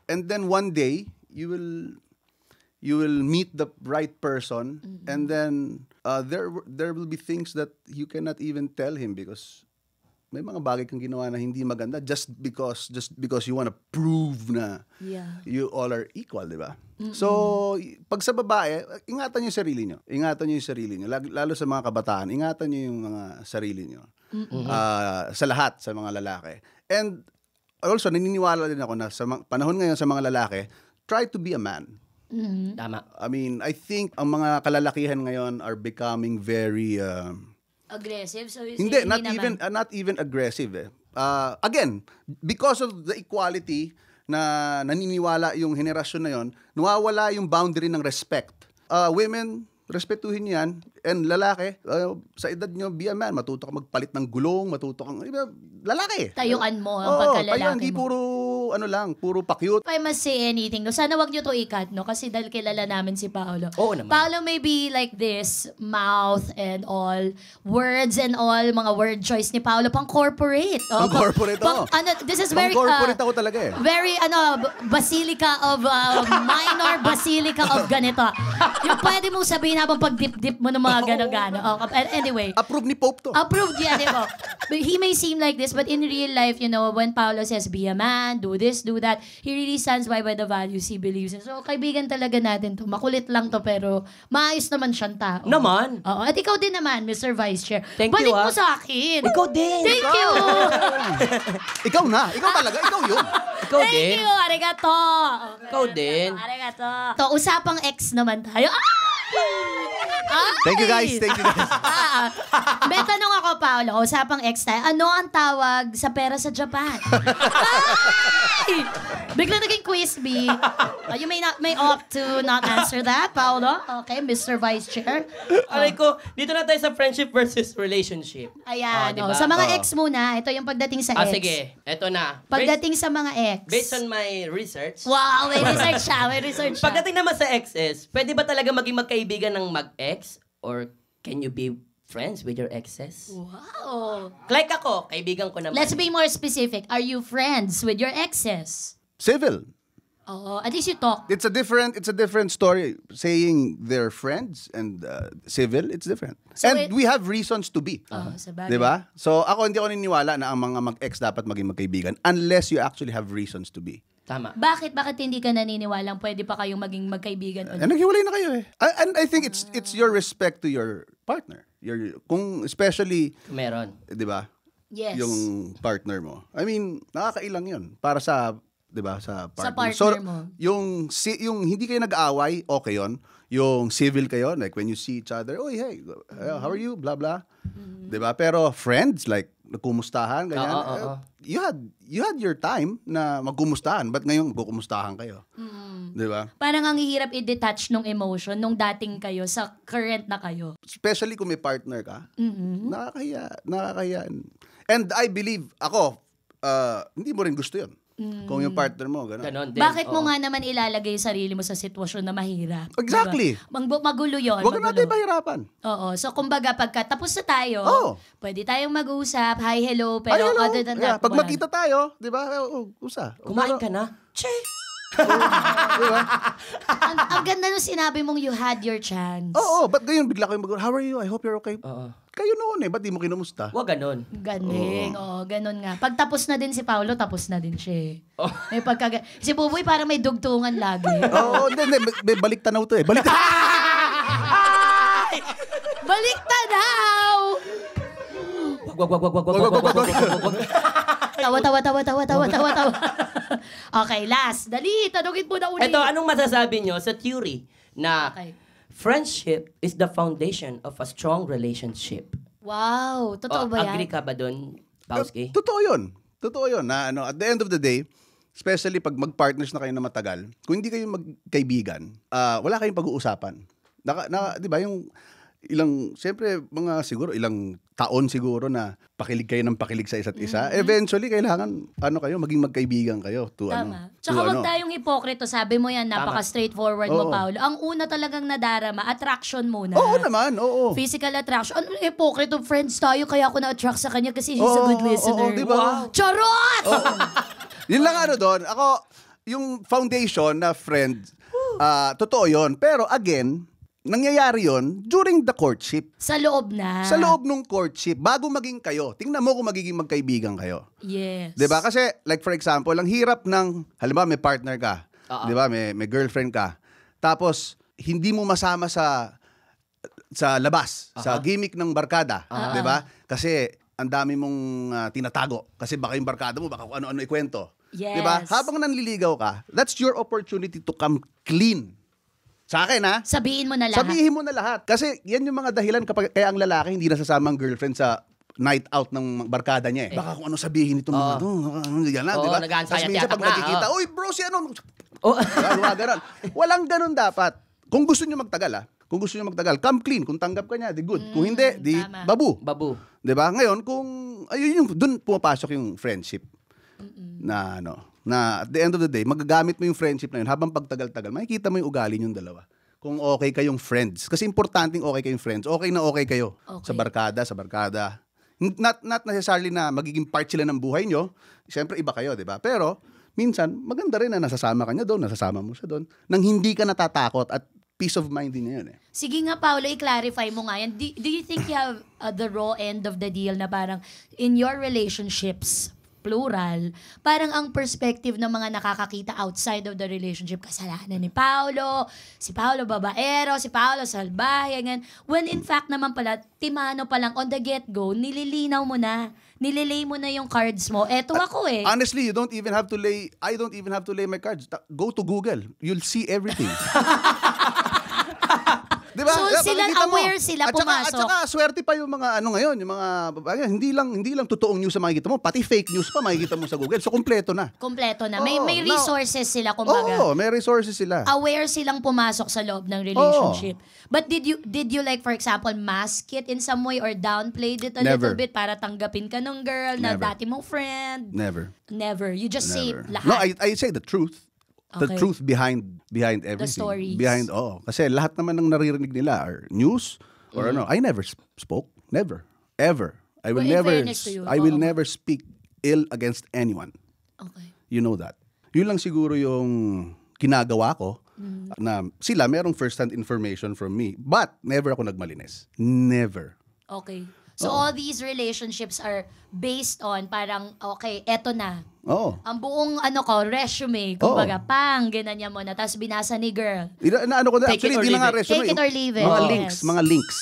[SPEAKER 2] and then one day, you will meet the right person, and then there will be things that you cannot even tell him because may mga bagay kang ginawa na hindi maganda just because you want to prove na you all are equal, di ba? So, pag sa babae, ingatan niyo yung sarili niyo. Ingatan niyo yung sarili niyo. Lalo sa mga kabataan, ingatan niyo yung mga sarili niyo. Sa lahat, sa mga lalaki. And also, naniniwala din ako na sa panahon ngayon sa mga lalaki, try to be a man.
[SPEAKER 3] Tama.
[SPEAKER 2] I mean, I think ang mga kalalakihan ngayon are becoming very
[SPEAKER 1] Aggressive? So,
[SPEAKER 2] hindi not even aggressive eh. Again, because of the equality na naniniwala yung henerasyon na yon, nawawala yung boundary ng respect. Women, respetuhin yan. And lalaki, sa edad nyo, be a man. Matuto ka magpalit ng gulong, matuto kang, lalaki.
[SPEAKER 1] Tayuan mo ang pagkalalaki
[SPEAKER 2] tayuan, hindi
[SPEAKER 1] mo.
[SPEAKER 2] puro pa-cute.
[SPEAKER 1] If I must say anything, no, sana wag nyo to ikat, no? Kasi dahil kilala namin si Paolo.
[SPEAKER 3] Oo naman.
[SPEAKER 1] Paolo may be like this, mouth and all, words and all, mga word choice ni Paolo, pang corporate.
[SPEAKER 2] Pang corporate,
[SPEAKER 1] This is very,
[SPEAKER 2] pang corporate ako talaga eh.
[SPEAKER 1] very, basilica of, minor basilica of ganito. Yung pwede mong sabihin habang pag-dip-dip mo ng mga gano'n-gano'n. Anyway.
[SPEAKER 2] Approve ni Pope to.
[SPEAKER 1] Approved yan, di ba? But he may seem like this, but in real life, you know, when Paolo says, be a man, do this, do that, he really stands by the values he believes in. So, kaibigan talaga natin to. Makulit lang to, pero maayos naman siyang tao.
[SPEAKER 3] Naman.
[SPEAKER 1] Oo. At ikaw din naman, Mr. Vice Chair.
[SPEAKER 3] Thank
[SPEAKER 1] Balik
[SPEAKER 3] you,
[SPEAKER 1] mo sa akin.
[SPEAKER 3] Ikaw din.
[SPEAKER 1] Thank you.
[SPEAKER 2] Ikaw na. Ikaw talaga. Ikaw yun.
[SPEAKER 3] Ikaw
[SPEAKER 1] Thank
[SPEAKER 3] din.
[SPEAKER 1] you. Arigato.
[SPEAKER 3] Ikaw din.
[SPEAKER 1] Arigato. To, usapang ex naman tayo.
[SPEAKER 2] Thank you guys. Thank you guys.
[SPEAKER 1] May tanong ako, Paolo. Usapang ex tayo. Ano ang tawag sa pera sa Japan? Ay! Bigla naging quiz bee. You may opt to not answer that, Paolo. Okay, Mr. Vice Chair.
[SPEAKER 3] Aray ko, dito na tayo sa friendship versus relationship.
[SPEAKER 1] Ayan.
[SPEAKER 3] Diba?
[SPEAKER 1] Sa mga ex muna, ito yung pagdating sa ex.
[SPEAKER 3] Sige. Eto na.
[SPEAKER 1] Pagdating sa mga ex.
[SPEAKER 3] Based on my research,
[SPEAKER 1] Wow, may research siya. May research siya.
[SPEAKER 3] pagdating naman sa exes, pwede ba talaga maging magkaibigan ng mag-ex? Or can you be friends with your exes?
[SPEAKER 1] Wow.
[SPEAKER 3] Like ako, kaibigan ko naman.
[SPEAKER 1] Let's be more specific. Are you friends with your exes?
[SPEAKER 2] Civil.
[SPEAKER 1] Oo. At least you talk.
[SPEAKER 2] It's a different story. Saying they're friends and civil, it's different.
[SPEAKER 1] So
[SPEAKER 2] and we have reasons to be.
[SPEAKER 1] Sa bagay.
[SPEAKER 2] Diba? So ako hindi ako naniniwala na ang mga mag-ex dapat maging magkaibigan unless you actually have reasons to be.
[SPEAKER 3] Tama.
[SPEAKER 1] Bakit hindi ka naniniwalang pwede pa kayong maging magkaibigan ulit?
[SPEAKER 2] Naghiwalay na kayo eh. And I think it's your respect to your partner. Kung especially,
[SPEAKER 3] Meron.
[SPEAKER 2] 'di ba?
[SPEAKER 1] Yes.
[SPEAKER 2] Yung partner mo. I mean, nakakailang 'yun para sa 'di ba, sa partner.
[SPEAKER 1] Sa partner mo.
[SPEAKER 2] Yung hindi kayo nag-aaway, okay 'yon. Yung civil kayo, like when you see each other, "Oy, hey, how are you?" blah blah. 'Di ba? Pero friends, like nagkumustahan ganyan. You had your time na magkumustahan, but ngayon magkukumustahan kayo. 'Di ba?
[SPEAKER 1] Parang ang hihirap i-detach nung emotion nung dating kayo sa current na kayo.
[SPEAKER 2] Especially kung may partner ka. Nakakahiya. And I believe, ako, hindi mo rin gusto yun. Kung yung partner mo, gano'n.
[SPEAKER 3] Ganon din.
[SPEAKER 1] Bakit mo
[SPEAKER 3] Oo.
[SPEAKER 1] nga naman ilalagay yung sarili mo sa sitwasyon na mahirap?
[SPEAKER 2] Exactly.
[SPEAKER 1] Diba? Magulo yun.
[SPEAKER 2] Huwag
[SPEAKER 1] magulo.
[SPEAKER 2] natin pahirapan.
[SPEAKER 1] Oo. So, kumbaga, pagka tapos na tayo,
[SPEAKER 2] Oo.
[SPEAKER 1] pwede tayong mag-usap, hi, hello, pero
[SPEAKER 2] Ay, hello.
[SPEAKER 1] other than that,
[SPEAKER 2] Pag
[SPEAKER 1] wala.
[SPEAKER 2] magkita tayo, di ba? Usa.
[SPEAKER 3] Kumain ka na? Che!
[SPEAKER 2] Di ba?
[SPEAKER 1] ang ganda nung sinabi mong you had your chance.
[SPEAKER 2] Oo, ba't ngayon bigla kayong how are you? I hope you're okay.
[SPEAKER 3] Oo.
[SPEAKER 2] Kayo noon eh, ba't di mo kinumusta?
[SPEAKER 3] Huwag ganon.
[SPEAKER 1] Galing. Oo, ganun nga. Pag tapos na din si Paolo, tapos na din siya.
[SPEAKER 3] Oh.
[SPEAKER 1] May si Buboy parang may dugtungan lagi.
[SPEAKER 2] Oo, hindi. Balik tanaw to eh. Balik
[SPEAKER 1] Balik tanaw!
[SPEAKER 3] Wag.
[SPEAKER 1] Tawa. Okay, last. Dali, tanungin mo na uli.
[SPEAKER 3] Ito, anong masasabi nyo sa theory na
[SPEAKER 1] Okay.
[SPEAKER 3] friendship is the foundation of a strong relationship?
[SPEAKER 1] Wow, totoo ba yan?
[SPEAKER 3] Agree ka ba dun, Pauski?
[SPEAKER 2] Totoo yun. Na, at the end of the day, especially pag mag-partners na kayo na matagal, kung hindi kayo magkaibigan, wala kayong pag-uusapan. Di ba, yung siyempre, siguro, ilang taon siguro na pakilig kayo ng pakilig sa isa't isa. Eventually, kailangan, kayo, maging magkaibigan kayo.
[SPEAKER 1] Tama. Tsaka wag tayong hipokrito. Sabi mo yan, napaka-straightforward mo, Paolo. Ang una talagang nadarama, attraction muna.
[SPEAKER 2] Oo naman, oo.
[SPEAKER 1] Physical attraction. Ano, hipokrito, friends tayo, kaya ako na-attract sa kanya kasi he's a good listener.
[SPEAKER 2] Oo, diba?
[SPEAKER 1] Wow. Charot!
[SPEAKER 2] Yun lang doon. Ako, yung foundation na friend, totoo yun. Pero again, nangyayari yon during the courtship.
[SPEAKER 1] Sa loob na.
[SPEAKER 2] Sa loob ng courtship, bago maging kayo. Tingnan mo kung magiging magkaibigan kayo.
[SPEAKER 1] Yes.
[SPEAKER 2] 'Di ba? Kasi like for example, ang hirap ng halimbawa may partner ka. 'Di ba? May girlfriend ka. Tapos hindi mo masama sa labas, sa gimmick ng barkada, 'di ba? Kasi ang dami mong tinatago kasi baka yung barkada mo baka kung ano-ano ikwento.
[SPEAKER 1] Yes.
[SPEAKER 2] 'Di ba? Habang nanliligaw ka, that's your opportunity to come clean. Sa akin,
[SPEAKER 1] sabihin mo na lahat.
[SPEAKER 2] Sabihin mo na lahat. Kasi yan yung mga dahilan kaya ang lalaki hindi nasasama ang girlfriend sa night out ng barkada niya eh. Baka kung ano sabihin itong mga to. Yan na, di ba? Tapos minsan pag nagkikita, uy bro, si ano? Ganon. Walang ganon dapat. Kung gusto nyo magtagal, come clean. Kung tanggap ka niya, di good. Kung hindi, di babu. Di ba? Ngayon, dun pumapasok yung friendship. Na at the end of the day, magagamit mo yung friendship na yun habang pagtagal-tagal, makikita mo yung ugali yung dalawa. Kung okay kayong friends. Kasi importanteng okay kayong friends. Okay na okay kayo. Sa barkada. Not necessarily na magiging part sila ng buhay nyo. Siyempre, iba kayo, di ba? Pero, minsan, maganda rin na nasasama ka niya doon, nasasama mo siya doon, nang hindi ka natatakot at peace of mind din yun eh.
[SPEAKER 1] Sige nga, Paolo, i-clarify mo nga yan. Do you think you have the raw end of the deal na parang in your relationships, plural, parang ang perspective ng mga nakakakita outside of the relationship, kasalanan ni Paolo, si Paolo babaero, si Paolo salbahe, ganyan. When in fact naman pala, timano pa lang on the get-go, nililinaw mo na, nililay mo na yung cards mo. Eto ako eh.
[SPEAKER 2] Honestly, I don't even have to lay my cards. Go to Google. You'll see everything. Diba?
[SPEAKER 1] So sila aware sila pumasok.
[SPEAKER 2] At saka swerte pa yung mga ngayon, yung mga hindi lang totoong news ang makikita mo, pati fake news pa makikita mo sa Google. So kompleto na.
[SPEAKER 1] May resources sila kumbaga.
[SPEAKER 2] May resources sila.
[SPEAKER 1] Aware silang pumasok sa loob ng relationship. But did you like for example mask it in some way or downplayed it a little bit para tanggapin ka ng girl na dati mong friend?
[SPEAKER 2] Never.
[SPEAKER 1] You just say lahat.
[SPEAKER 2] No, I say the truth. The truth behind everything.
[SPEAKER 1] The stories.
[SPEAKER 2] Kasi lahat naman ng naririnig nila are news or I never spoke. Never. Ever. I will never speak ill against anyone.
[SPEAKER 1] Okay.
[SPEAKER 2] You know that. Yun lang siguro yung ginagawa ko na sila merong first-hand information from me. But never ako nagmalinis. Never.
[SPEAKER 1] Okay. So all these relationships are based on parang, okay, eto na. Ang buong resume, kumbaga, ganyan mo na. Tapos binasa ni girl.
[SPEAKER 2] Actually, hindi na nga resume.
[SPEAKER 1] Take it or leave it.
[SPEAKER 2] Mga links.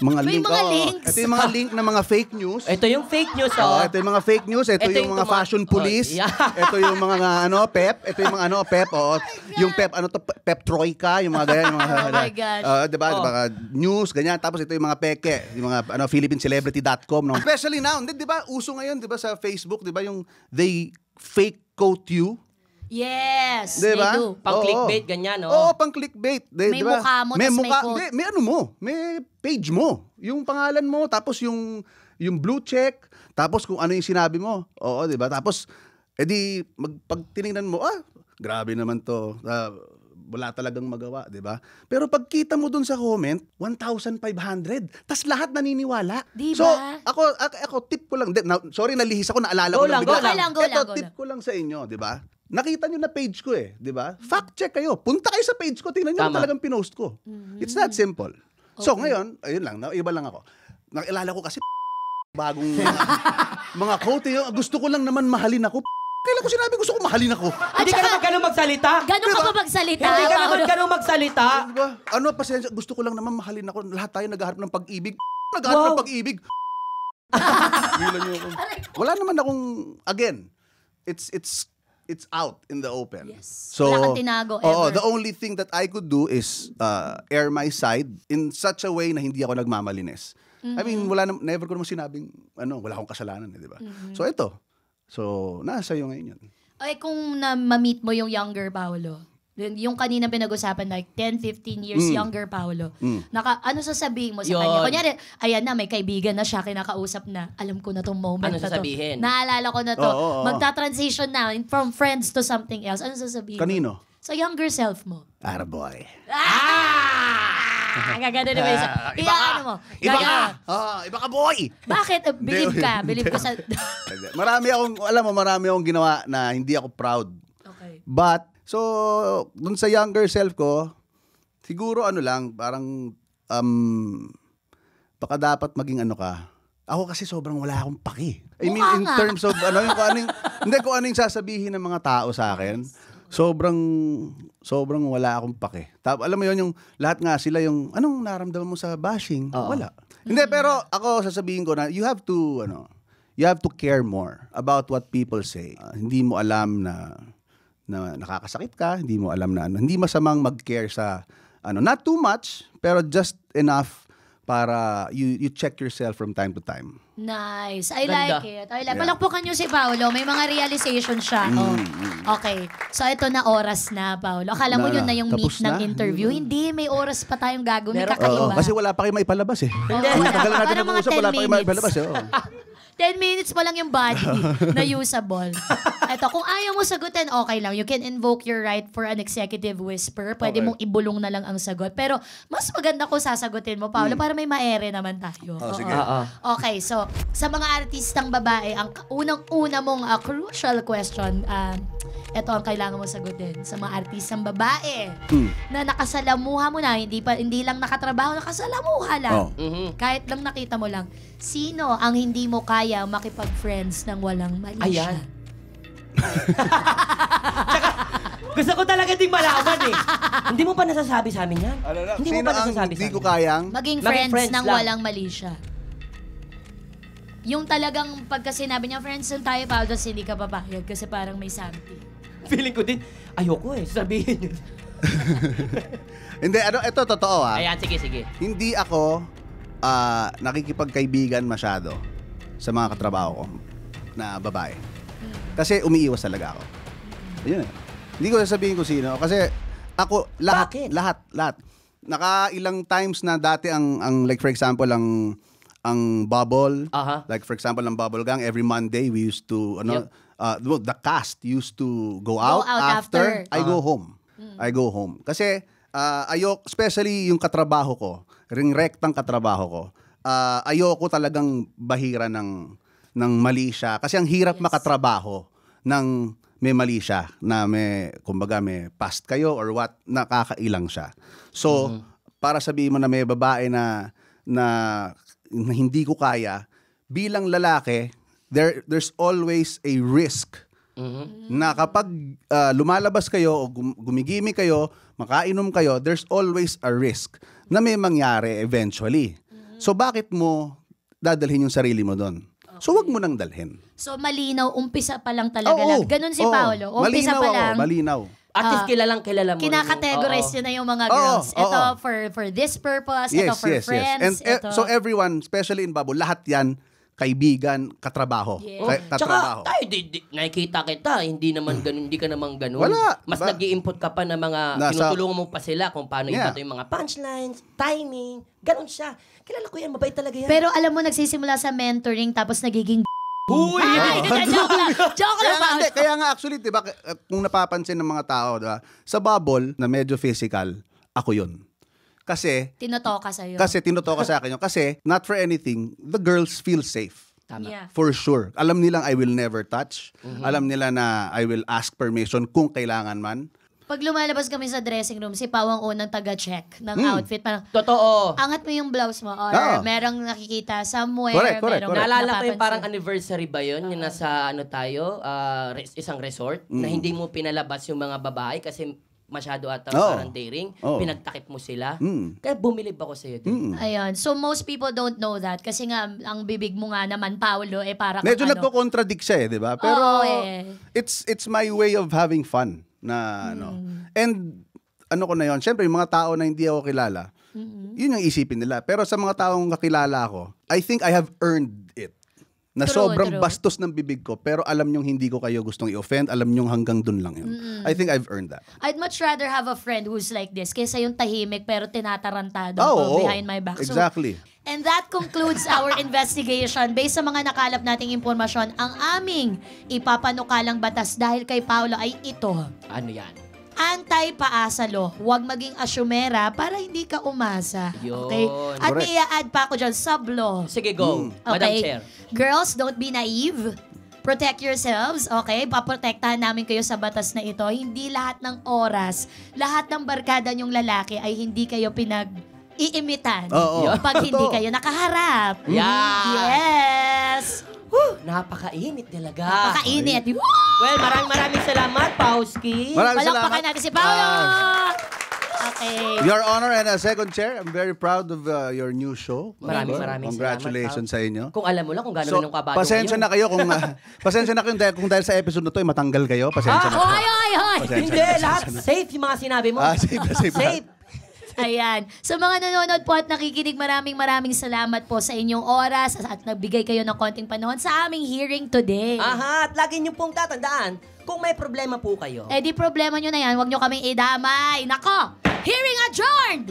[SPEAKER 1] May mga links.
[SPEAKER 2] Ito yung mga link ng mga fake news.
[SPEAKER 3] Ito yung fake news,
[SPEAKER 2] Ito yung mga fake news. Ito yung mga fashion police. Ito yung mga pep. Ito yung mga pep. Yung pep, pep troika. Yung mga ganyan.
[SPEAKER 1] Oh my gosh.
[SPEAKER 2] Diba? News, ganyan. Tapos ito yung mga peke. Yung mga philippinecelebrity.com. Especially now. Diba? Uso ngayon, diba sa Facebook, diba yung they fake quote you.
[SPEAKER 1] Yes,
[SPEAKER 2] diba?
[SPEAKER 1] they do.
[SPEAKER 3] Pang-clickbait, ganyan, no?
[SPEAKER 2] Oo, pang-clickbait.
[SPEAKER 1] May
[SPEAKER 2] diba?
[SPEAKER 1] mukha mo,
[SPEAKER 2] may
[SPEAKER 1] tas
[SPEAKER 2] mukha,
[SPEAKER 1] may quote.
[SPEAKER 2] may ano mo, may page mo. Yung pangalan mo, tapos yung blue check, tapos kung ano yung sinabi mo. Oo, diba? Tapos, pag tinignan mo, grabe naman to. Wala talagang magawa, diba? Pero pag kita mo dun sa comment, 1,500. Tas lahat naniniwala.
[SPEAKER 1] Diba?
[SPEAKER 2] So, ako tip ko lang. Sorry, nalihis ako, naalala ko lang bigla.
[SPEAKER 1] Go
[SPEAKER 2] Tip ko lang sa inyo, diba? Nakita nyo na page ko di ba? Fact check kayo. Punta kayo sa page ko, tingnan nyo na talagang pinost ko. It's that simple. Okay. So ngayon, ayun lang, iba lang ako. Nakilala ko kasi bagong mga quote. Gusto ko lang naman mahalin ako. Kailan ko sinabi gusto ko mahalin ako?
[SPEAKER 3] Hindi ka naman ganun magsalita.
[SPEAKER 1] Gano'n ka ba magsalita?
[SPEAKER 3] Hindi ka naman ganun magsalita.
[SPEAKER 2] Diba? Pasensya, gusto ko lang naman mahalin ako. Lahat tayo naghahanap ng pag-ibig. Naghahanap ng pag-ibig. Wala naman akong, again, it's out in the open.
[SPEAKER 1] Yes.
[SPEAKER 2] So,
[SPEAKER 1] wala kang tinago ever.
[SPEAKER 2] The only thing that I could do is air my side in such a way na hindi ako nagmamalinis. I mean, never ko naman sinabing, wala akong kasalanan, di ba? So, ito. So, nasa iyo ngayon yun.
[SPEAKER 1] Ay, kung ma-meet mo yung younger Paolo, Yung kanina pinag-usapan, like 10, 15 years younger, Paolo. Ano sasabihin mo sa
[SPEAKER 3] Yun.
[SPEAKER 1] kanya? Kunyari, ayan na, may kaibigan na siya, kinakausap na. Alam ko na tong moment
[SPEAKER 3] Ano
[SPEAKER 1] na to.
[SPEAKER 3] sasabihin?
[SPEAKER 1] Naalala ko na to.
[SPEAKER 2] Oo.
[SPEAKER 1] Magta-transition na from friends to something else. Ano sasabihin mo?
[SPEAKER 2] Kanino?
[SPEAKER 1] Sa younger self mo.
[SPEAKER 2] Boy.
[SPEAKER 1] Gagano na ba isa? Ano mo?
[SPEAKER 2] Iba ka!
[SPEAKER 1] Gagano.
[SPEAKER 2] Iba ka, boy!
[SPEAKER 1] Bakit? Believe ka. Believe ka sa...
[SPEAKER 2] marami akong ginawa na hindi ako proud.
[SPEAKER 1] Okay.
[SPEAKER 2] But, so, dun sa younger self ko, siguro parang, baka dapat maging ano ka. Ako kasi sobrang wala akong paki. I mean,
[SPEAKER 1] Mukha
[SPEAKER 2] in
[SPEAKER 1] nga.
[SPEAKER 2] terms of, kung ano yung sasabihin ng mga tao sa akin, sobrang wala akong pake. Alam mo yun, yung lahat nga sila yung, anong naramdaman mo sa bashing? Wala. Hindi, pero ako sasabihin ko na, you have to care more about what people say. Hindi mo alam na nakakasakit ka, hindi mo alam na hindi masamang mag-care sa, not too much, pero just enough para you check yourself from time to time.
[SPEAKER 1] Nice. I
[SPEAKER 3] Ganda.
[SPEAKER 1] like it. Palakpakan niyo si Paolo. May mga realization siya. Okay. So, ito na oras na, Paolo. Akala mo yun na yung
[SPEAKER 2] Tapos
[SPEAKER 1] meat ng
[SPEAKER 2] na?
[SPEAKER 1] interview. Hindi, may oras pa tayong gagawin. May
[SPEAKER 3] Meron.
[SPEAKER 1] kakaiba.
[SPEAKER 2] Kasi wala pa kayo maipalabas eh.
[SPEAKER 1] Oo,
[SPEAKER 2] Tagal na natin
[SPEAKER 1] parang mga
[SPEAKER 2] nag-uusap,
[SPEAKER 1] 10
[SPEAKER 2] wala pa kayo
[SPEAKER 1] minutes.
[SPEAKER 2] maipalabas eh.
[SPEAKER 1] 10 minutes pa lang yung body na usable. Ito, kung ayaw mo sagutin, okay lang. You can invoke your right for an executive whisper. Pwede
[SPEAKER 2] Okay.
[SPEAKER 1] mong ibulong na lang ang sagot. Pero mas maganda kung sasagutin mo, Paolo, para may maere naman tayo.
[SPEAKER 2] Sige.
[SPEAKER 1] Okay, so sa mga artistang babae, ang unang-una mong crucial question, ito ang kailangan mo sagutin. Sa mga artistang babae na nakasalamuha mo na, hindi lang nakatrabaho, nakasalamuha lang.
[SPEAKER 2] Oh.
[SPEAKER 1] Kahit lang nakita mo lang, sino ang hindi mo kaya makipag-friends ng walang mali siya?
[SPEAKER 3] Ayan. Gusto ko talaga ding malaman eh. Hindi mo pa nasasabi sa amin yan? Hindi mo
[SPEAKER 2] Sino
[SPEAKER 3] pa
[SPEAKER 2] ang
[SPEAKER 3] nasasabi sa
[SPEAKER 2] hindi ko
[SPEAKER 3] amin?
[SPEAKER 2] kayang?
[SPEAKER 1] Maging
[SPEAKER 3] Maging
[SPEAKER 1] friends
[SPEAKER 3] friends
[SPEAKER 1] ng
[SPEAKER 3] lang.
[SPEAKER 1] walang mali siya. Yung talagang pagka sinabi niya, friends lang tayo, Paolo, tapos hindi ka papayag kasi parang may something.
[SPEAKER 3] Feeling ko din, ayoko eh. Sabihin yun.
[SPEAKER 2] Hindi, ito totoo
[SPEAKER 3] Ayan, sige.
[SPEAKER 2] Hindi ako nakikipagkaibigan masyado sa mga katrabaho ko na babae. Kasi umiiwas talaga ako. Ayun eh. Hindi ko sasabihin kung sino. Kasi ako,
[SPEAKER 3] Bakit?
[SPEAKER 2] lahat. Nakailang times na dati ang like for example, ang Bubble.
[SPEAKER 3] Aha.
[SPEAKER 2] Like for example, ang Bubble Gang, every Monday we used to,
[SPEAKER 3] Yep.
[SPEAKER 2] the cast used to go out,
[SPEAKER 1] out after.
[SPEAKER 2] I go home. I go home. Kasi, especially yung katrabaho ko, rektang katrabaho ko, ayoko talagang bahira ng mali siya. Kasi ang hirap makatrabaho ng may mali siya, na kumbaga may past kayo or what, nakakailang siya. So, para sabihin mo na may babae na hindi ko kaya, bilang lalaki, there's always a risk na kapag lumalabas kayo o gumigimi kayo, makainom kayo, there's always a risk na may mangyari eventually. So bakit mo dadalhin yung sarili mo doon? So wag mo nang dalhin.
[SPEAKER 1] So malinaw, umpisa pa lang talaga
[SPEAKER 2] Oo,
[SPEAKER 1] lang. Ganun si
[SPEAKER 2] oo.
[SPEAKER 1] Paolo. Umpisa
[SPEAKER 2] Malinaw
[SPEAKER 1] pa
[SPEAKER 2] ako,
[SPEAKER 1] lang.
[SPEAKER 2] malinaw.
[SPEAKER 3] At least kilala mo.
[SPEAKER 1] Kinakategorize
[SPEAKER 3] Oo.
[SPEAKER 1] yun na yung mga
[SPEAKER 2] Oo,
[SPEAKER 1] girls. Ito
[SPEAKER 2] oo.
[SPEAKER 1] for this purpose, ito for friends.
[SPEAKER 2] And
[SPEAKER 1] ito.
[SPEAKER 2] so everyone, especially in Bubble, lahat yan kaibigan, katrabaho.
[SPEAKER 1] Yeah.
[SPEAKER 2] Katrabaho.
[SPEAKER 3] Tsaka, tayo, nakikita kita, hindi ka naman ganun.
[SPEAKER 2] Wala.
[SPEAKER 3] Mas
[SPEAKER 2] Ba-
[SPEAKER 3] nag-i-input ka pa ng mga, tinutulungan mo pa sila kung paano
[SPEAKER 2] Yeah.
[SPEAKER 3] ibato yung mga punchlines, timing, ganun siya. Kilala ko yan, mabait talaga yan.
[SPEAKER 1] Pero alam mo, nagsisimula sa mentoring tapos nagiging
[SPEAKER 3] Huy!
[SPEAKER 1] Ay, joke lang. Joke lang, Paolo.
[SPEAKER 2] Kaya nga actually, 'di ba, kung napapansin ng mga tao, 'di ba, sa Bubble na medyo physical, ako 'yun. Kasi
[SPEAKER 1] Tinotoka sa'yo.
[SPEAKER 2] tinutoka sa akin 'yun kasi not for anything, the girls feel safe.
[SPEAKER 3] Tama.
[SPEAKER 1] Yeah.
[SPEAKER 2] For sure. Alam nilang I will never touch. Alam nila na I will ask permission kung kailangan man.
[SPEAKER 1] Pag lumalabas kami sa dressing room, si Pao ang unang taga-check ng outfit. Parang,
[SPEAKER 3] Totoo.
[SPEAKER 1] angat mo yung blouse mo or
[SPEAKER 2] Oo.
[SPEAKER 1] merong nakikita somewhere.
[SPEAKER 2] Correct.
[SPEAKER 1] merong
[SPEAKER 3] Naalala ko yung
[SPEAKER 1] napapansin.
[SPEAKER 3] parang anniversary ba yun? Yung nasa isang resort na hindi mo pinalabas yung mga babae kasi masyado ata
[SPEAKER 2] Oo.
[SPEAKER 3] parang daring.
[SPEAKER 2] Oo.
[SPEAKER 3] Pinagtakip mo sila.
[SPEAKER 2] Mm.
[SPEAKER 3] Kaya bumilib ako sa'yo. din.
[SPEAKER 1] Ayun. So, most people don't know that. Kasi nga, ang bibig mo nga naman, Paolo, para
[SPEAKER 2] Medyo
[SPEAKER 1] kang
[SPEAKER 2] nagko-contradict siya 'di ba? Pero
[SPEAKER 1] Oo, eh.
[SPEAKER 2] it's my way of having fun na And ano ko na 'yon, syempre yung mga tao na hindi ako kilala. Yun yung isipin nila. Pero sa mga taong kakilala ako, I think I have earned it. na
[SPEAKER 1] True,
[SPEAKER 2] sobrang
[SPEAKER 1] true.
[SPEAKER 2] bastos ng bibig ko, pero alam nyong hindi ko kayo gustong i-offend, alam nyong hanggang dun lang yun. I think I've earned that.
[SPEAKER 1] I'd much rather have a friend who's like this kaysa yung tahimik pero tinatarantado
[SPEAKER 2] Oo,
[SPEAKER 1] ko behind my back. So,
[SPEAKER 2] exactly.
[SPEAKER 1] and that concludes our investigation. Based sa mga nakalap nating impormasyon, ang aming ipapanukalang batas dahil kay Paolo ay ito.
[SPEAKER 3] Ano yan?
[SPEAKER 1] Anti-paasa law. Huwag maging asyumera para hindi ka umasa.
[SPEAKER 3] Yun.
[SPEAKER 1] Okay? At
[SPEAKER 2] Correct.
[SPEAKER 1] may i-add pa ako dyan, sub-law.
[SPEAKER 3] Sige, go. Madam
[SPEAKER 1] Okay?
[SPEAKER 3] Chair.
[SPEAKER 1] Girls, don't be naive. Protect yourselves, okay? Paprotektahan namin kayo sa batas na ito. Hindi lahat ng oras, lahat ng barkada nyong lalaki ay hindi kayo pinag-iimitan.
[SPEAKER 2] Oo.
[SPEAKER 1] Pag hindi kayo nakaharap.
[SPEAKER 3] Yan.
[SPEAKER 1] Yes!
[SPEAKER 3] Napakainit talaga.
[SPEAKER 1] Pakainit.
[SPEAKER 3] Well, maraming salamat, Pauski.
[SPEAKER 2] Maraming
[SPEAKER 1] Palakpakan
[SPEAKER 2] salamat.
[SPEAKER 1] natin si Paolo! Okay.
[SPEAKER 2] Your Honor and Second Chair, I'm very proud of your new show.
[SPEAKER 3] Maraming
[SPEAKER 2] Congratulations sa inyo.
[SPEAKER 3] Kung alam mo lang kung gano'n
[SPEAKER 2] So,
[SPEAKER 3] yung kabado
[SPEAKER 2] pasensya na kayo kung pasensya na kayo kung dahil sa episode na to ay matanggal kayo. Pasensya na.
[SPEAKER 1] Hoy, hoy, hoy!
[SPEAKER 2] Pasensya
[SPEAKER 3] Hindi, lahat safe yung mga sinabi mo.
[SPEAKER 2] Safe na safe.
[SPEAKER 3] Safe.
[SPEAKER 1] Ayan. Sa mga nanonood po at nakikinig, maraming salamat po sa inyong oras at nagbigay kayo ng konting panahon sa aming hearing today.
[SPEAKER 3] Aha, at lagi niyo pong tatandaan, kung may problema po kayo,
[SPEAKER 1] Eh di problema nyo na yan, huwag nyo kaming idamay. Nako! Hearing adjourned!